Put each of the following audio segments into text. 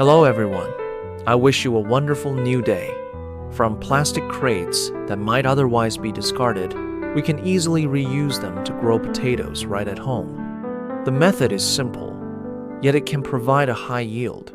Hello everyone. I wish you a wonderful new day. From plastic crates that might otherwise be discarded, we can easily reuse them to grow potatoes right at home. The method is simple, yet it can provide a high yield.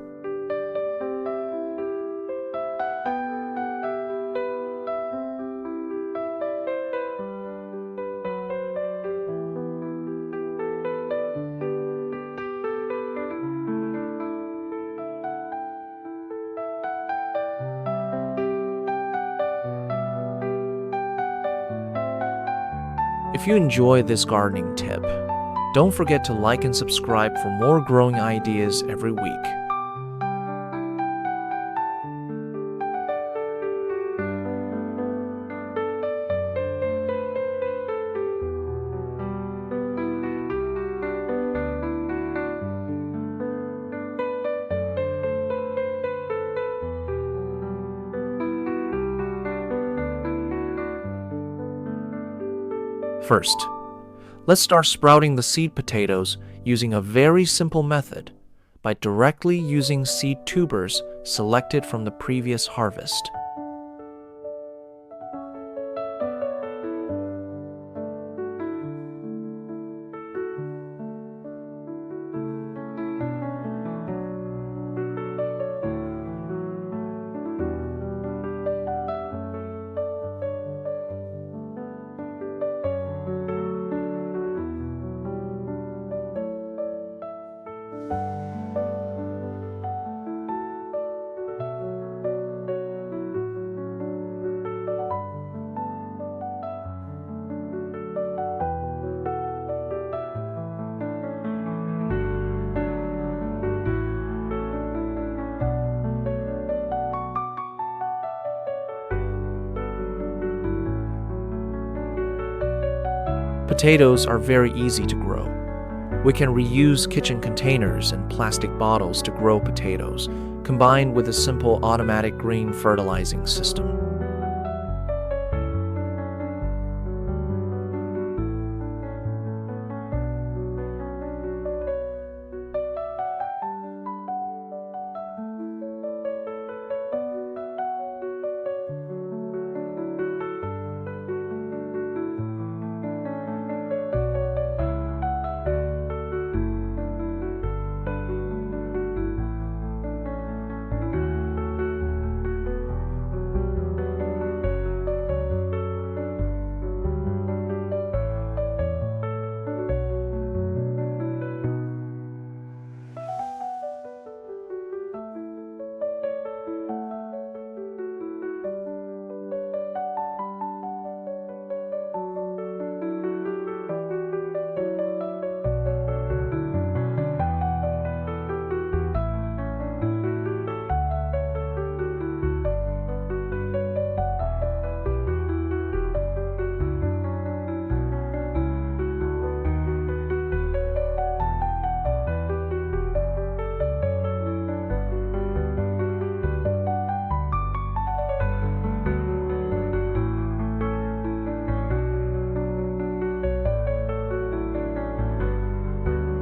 If you enjoy this gardening tip, don't forget to like and subscribe for more growing ideas every week. First, let's start sprouting the seed potatoes using a very simple method by directly using seed tubers selected from the previous harvest. Potatoes are very easy to grow. We can reuse kitchen containers and plastic bottles to grow potatoes, combined with a simple automatic green fertilizing system.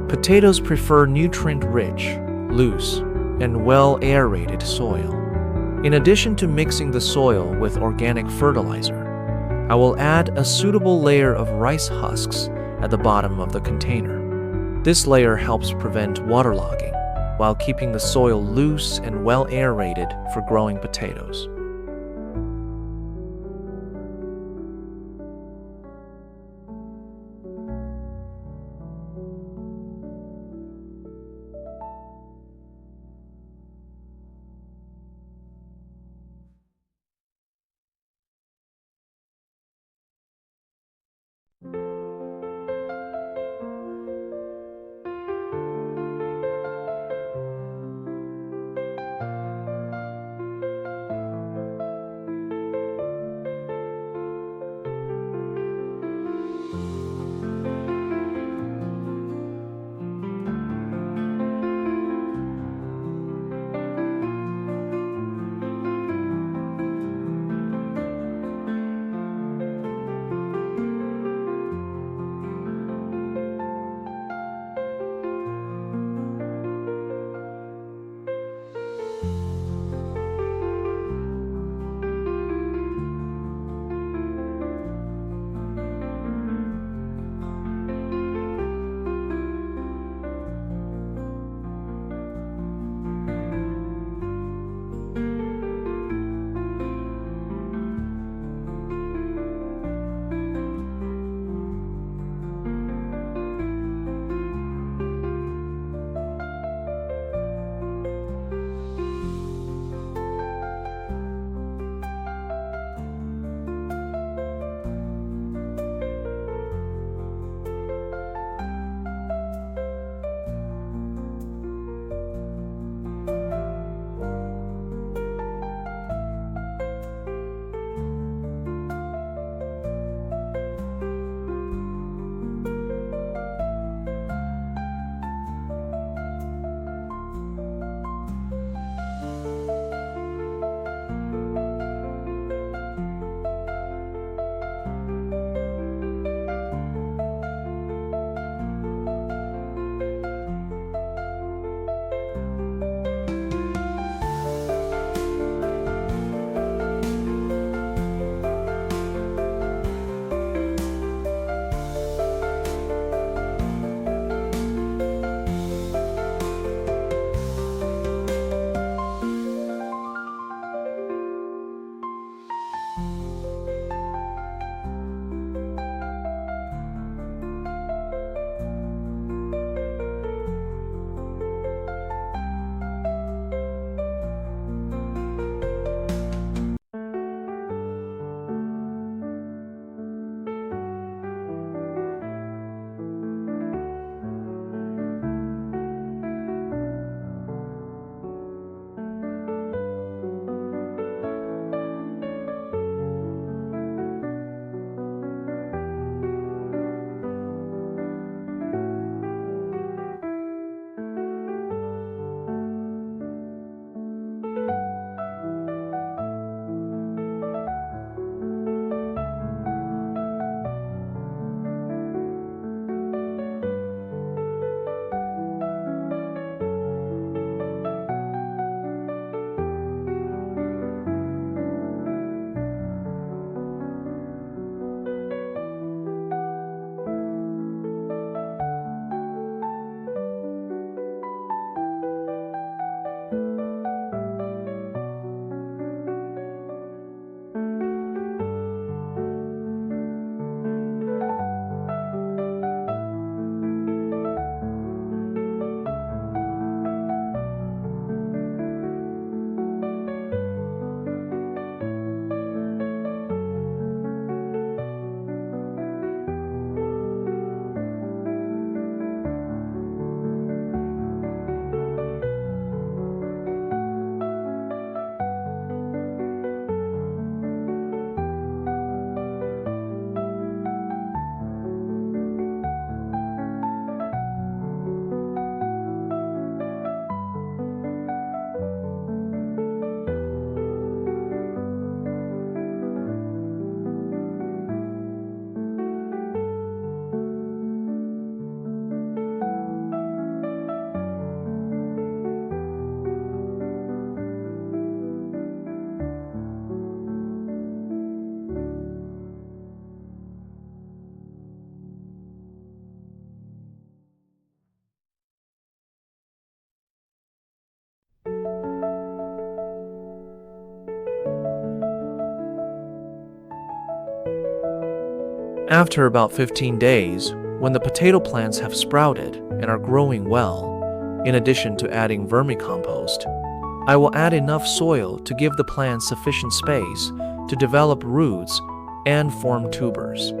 Potatoes prefer nutrient-rich, loose, and well-aerated soil. In addition to mixing the soil with organic fertilizer, I will add a suitable layer of rice husks at the bottom of the container. This layer helps prevent waterlogging while keeping the soil loose and well-aerated for growing potatoes. After about 15 days, when the potato plants have sprouted and are growing well, in addition to adding vermicompost, I will add enough soil to give the plants sufficient space to develop roots and form tubers.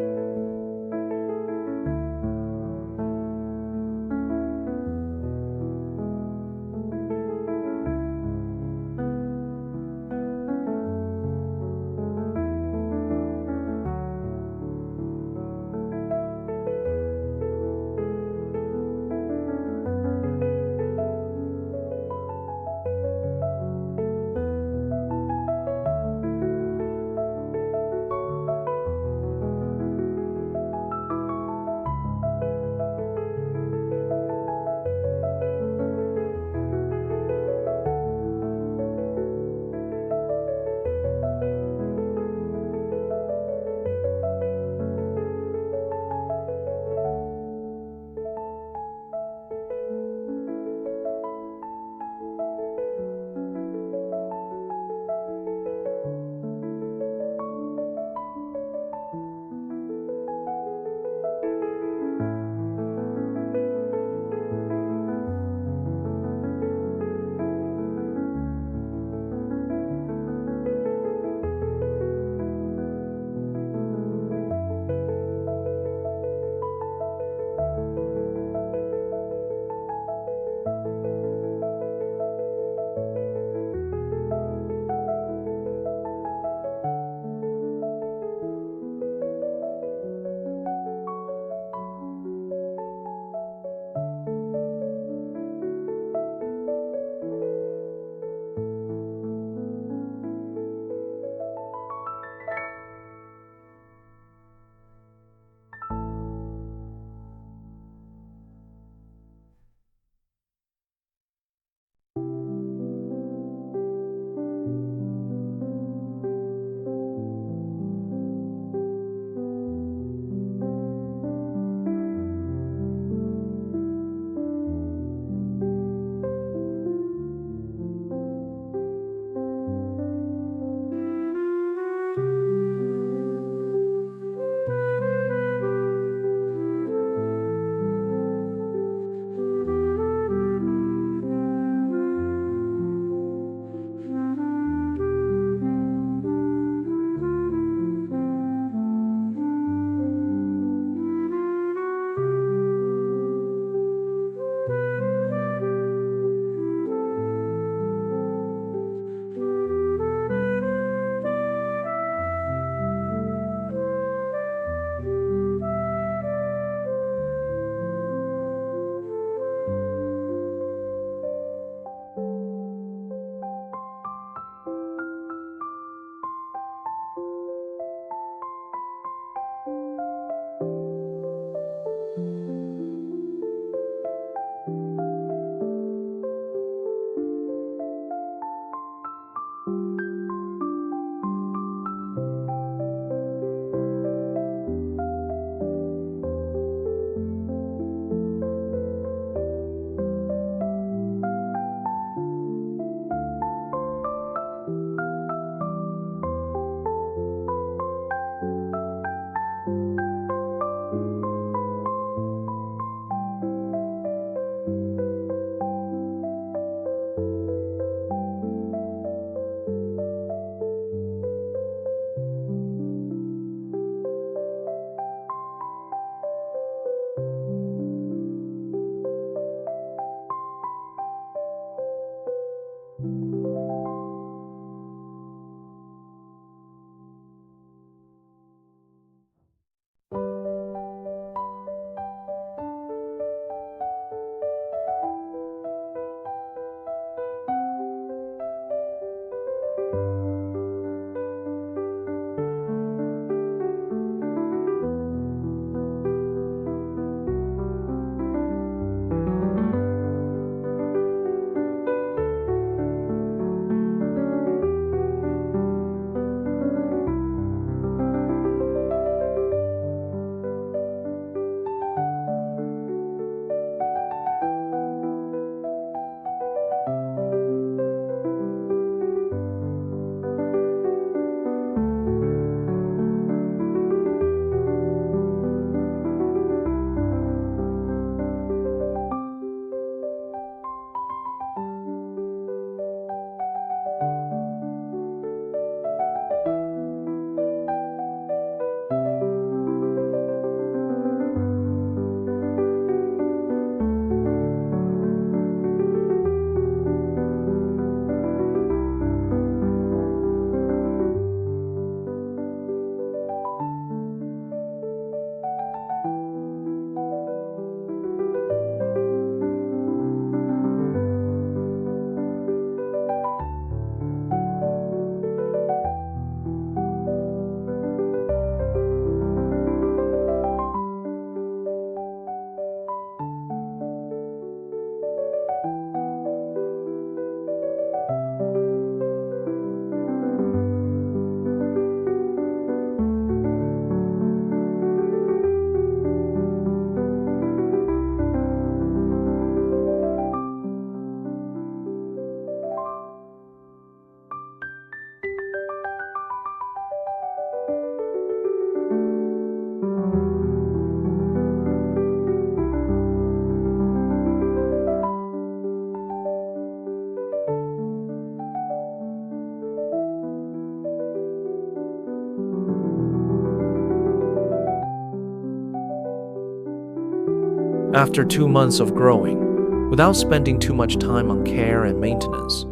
After 2 months of growing, without spending too much time on care and maintenance,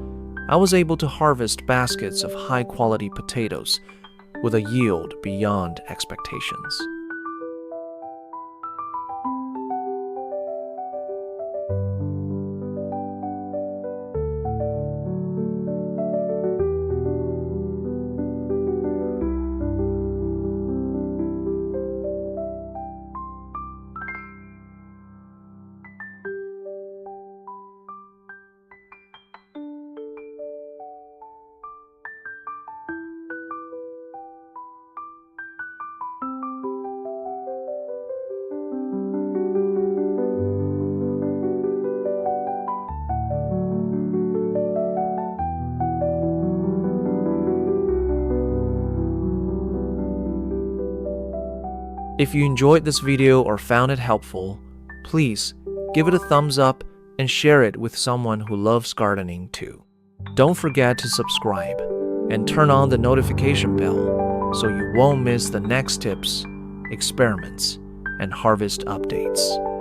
I was able to harvest baskets of high-quality potatoes with a yield beyond expectations. If you enjoyed this video or found it helpful, please give it a thumbs up and share it with someone who loves gardening too. Don't forget to subscribe and turn on the notification bell so you won't miss the next tips, experiments, and harvest updates.